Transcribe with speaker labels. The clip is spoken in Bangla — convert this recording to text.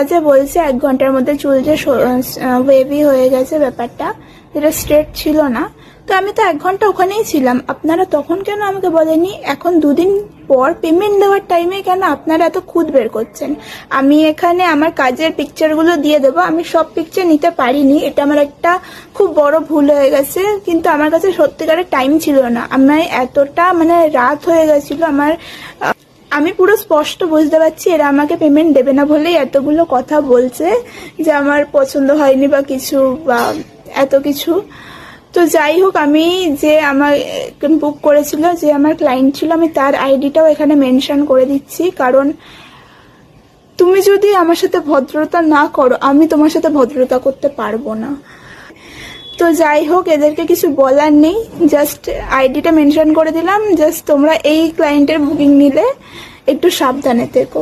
Speaker 1: যে বলছে 1 ঘন্টার মধ্যে চুল যে ওয়েভি হয়ে গেছে, ব্যাপারটা যেটা স্ট্রেট ছিল না। তো আমি তো 1 ঘন্টা ওখানেই ছিলাম, আপনারা তখন কেন আমাকে বলেনি? এখন 2 দিন পর পেমেন্ট দেওয়ার টাইমে কেন আপনারা এত খুঁত বের করছেন? আমি এখানে আমার কাজের পিকচারগুলো দিয়ে দেবো, আমি সব পিকচার নিতে পারিনি, এটা আমার একটা খুব বড় ভুল হয়ে গেছে। কিন্তু আমার কাছে সত্যিকারের টাইম ছিল না, আমার এতটা রাত হয়ে গেছিল আমার। আমি পুরো স্পষ্ট বুঝতে পারছি এরা আমাকে পেমেন্ট দেবে না বলেই এতগুলো কথা বলছে যে আমার পছন্দ হয়নি বা কিছু বা এত কিছু। তো যাই হোক, আমি যে আমার বুক করেছিল, যে আমার ক্লায়েন্ট ছিল, আমি তার আইডিটাও এখানে মেনশন করে দিচ্ছি। কারণ তুমি যদি আমার সাথে ভদ্রতা না করো, আমি তোমার সাথে ভদ্রতা করতে পারবো না। তো যাই হোক, এদেরকে কিছু বলার নেই, জাস্ট আইডিটা মেনশন করে দিলাম। জাস্ট তোমরা এই ক্লায়েন্টের বুকিং নিলে একটু সাবধানে থেকো।